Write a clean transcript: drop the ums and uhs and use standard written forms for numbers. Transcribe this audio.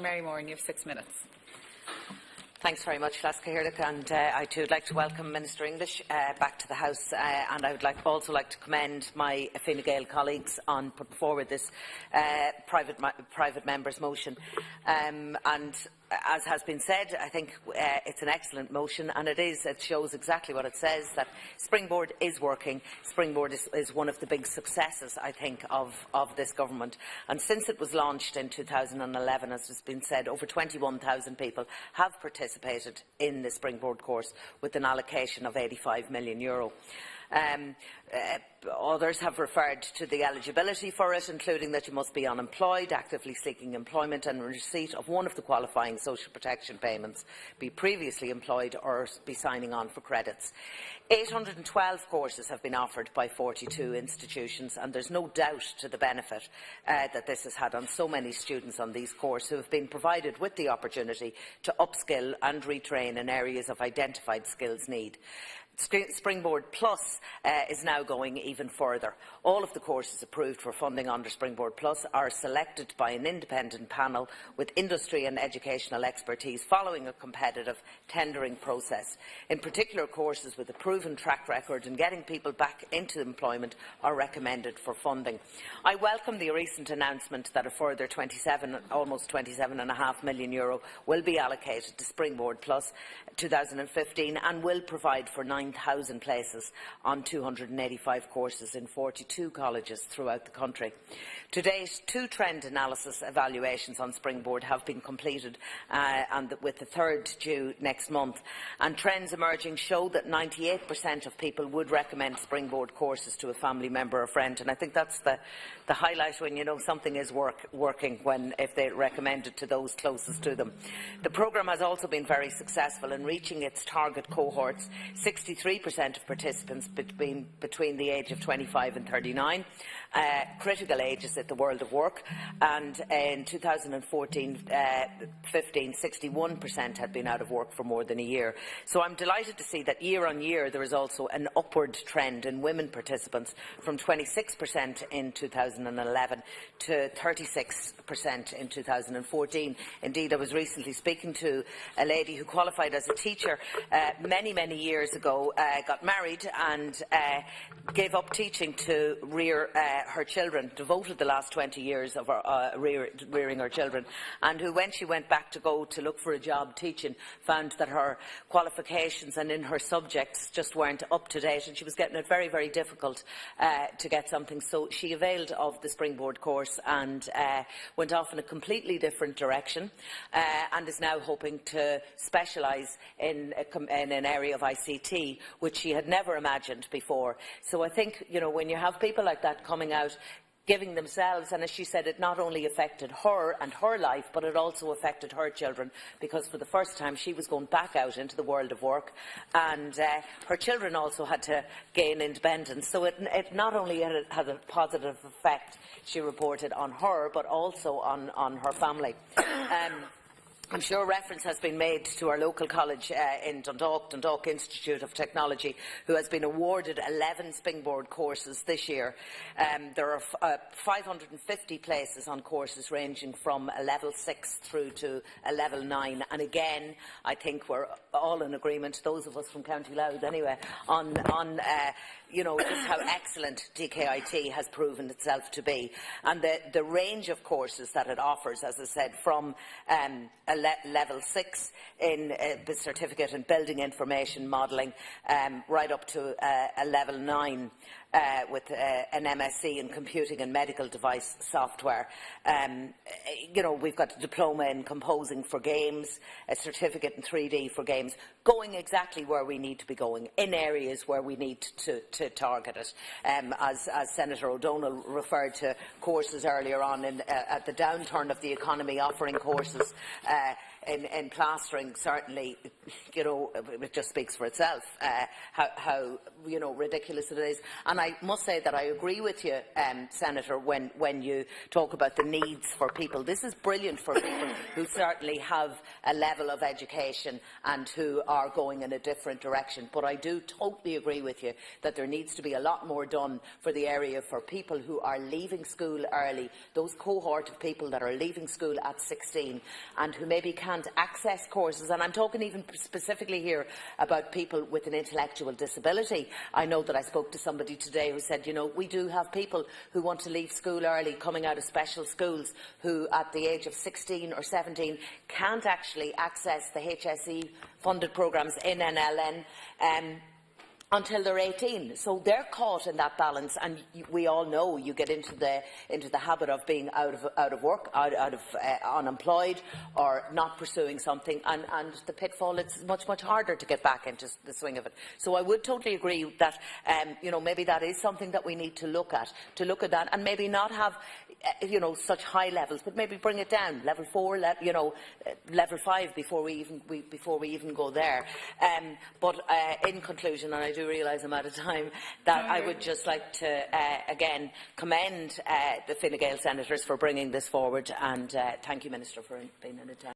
Mary Moran, you have 6 minutes. Thanks very much, Flasca Hirlich, and I too would like to welcome Minister English back to the House, and I would also like to commend my Fine Gael colleagues on putting forward this private member's motion. And as has been said, I think it's an excellent motion, and it shows exactly what it says, that Springboard is working. Springboard is one of the big successes, I think, of this government. And since it was launched in 2011, as has been said, over 21,000 people have participated in the Springboard course with an allocation of €85 million. Others have referred to the eligibility for it, including that you must be unemployed, actively seeking employment and in receipt of one of the qualifying social protection payments, be previously employed or be signing on for credits. 812 courses have been offered by 42 institutions, and there is no doubt to the benefit that this has had on so many students on these courses who have been provided with the opportunity to upskill and retrain in areas of identified skills need. Springboard Plus is now going even further. All of the courses approved for funding under Springboard Plus are selected by an independent panel with industry and educational expertise following a competitive tendering process. In particular, courses with a proven track record in getting people back into employment are recommended for funding. I welcome the recent announcement that a further almost €27.5 million will be allocated to Springboard Plus 2015 and will provide for 9,000 places on 285 courses in 42 colleges throughout the country. To date, 2 trend analysis evaluations on Springboard have been completed, with the third due next month. And trends emerging show that 98% of people would recommend Springboard courses to a family member or friend. And I think that's the highlight when you know something is working, if they recommend it to those closest to them. The programme has also been very successful in reaching its target cohorts. 63% of participants between the age of 25 and 39, critical ages at the world of work, and in 2014-15, 61% had been out of work for more than a year. So I'm delighted to see that year on year there is also an upward trend in women participants, from 26% in 2011 to 36% in 2014. Indeed, I was recently speaking to a lady who qualified as a teacher many years ago, got married and gave up teaching to rear her children, devoted the last 20 years of rearing her children, and who, when she went back to go to look for a job teaching, found that her qualifications and in her subjects just weren't up to date, and she was getting it very difficult to get something. So she availed of the Springboard course and went off in a completely different direction, and is now hoping to specialise in an area of ICT, which she had never imagined before. So I think, when you have people like that coming out, giving themselves, and as she said, it not only affected her and her life, but it also affected her children, because for the first time she was going back out into the world of work, and her children also had to gain independence. So it not only had a positive effect, she reported, on her, but also on her family. I'm sure reference has been made to our local college in Dundalk Institute of Technology, who has been awarded 11 Springboard courses this year. There are 550 places on courses ranging from a level 6 through to a level 9. And again, I think we're all in agreement, those of us from County Louth anyway, on just how excellent DKIT has proven itself to be. And the range of courses that it offers, as I said, from a level 6 in the certificate in building information modelling, right up to a level 9 with an MSc in computing and medical device software. We've got a diploma in composing for games, a certificate in 3D for games, going exactly where we need to be going, in areas where we need to target it. As Senator O'Donnell referred to courses earlier on at the downturn of the economy, offering courses in plastering, certainly, it just speaks for itself, how ridiculous it is. And I must say that I agree with you, Senator, when you talk about the needs for people. This is brilliant for people who certainly have a level of education and who are going in a different direction. But I do totally agree with you that there needs to be a lot more done for the area for people who are leaving school early, those cohort of people that are leaving school at 16 and who maybe can't access courses. And I'm talking even specifically here about people with an intellectual disability. I know that I spoke to somebody today who said, you know, we do have people who want to leave school early, coming out of special schools, who at the age of 16 or 17 can't actually access the HSE funded programmes in NLN until they're 18. So they're caught in that balance, and we all know you get into the habit of being out of work, unemployed, or not pursuing something, and the pitfall, it's much harder to get back into the swing of it. So I would totally agree that you know, maybe that is something that we need to look at that, and maybe not have you know, such high levels, but maybe bring it down, level 4, you know, level 5 before we even go there. But in conclusion, and I do realise I'm out of time, that I would just like to again commend the Fine Gael senators for bringing this forward, and thank you, Minister, for being in attendance.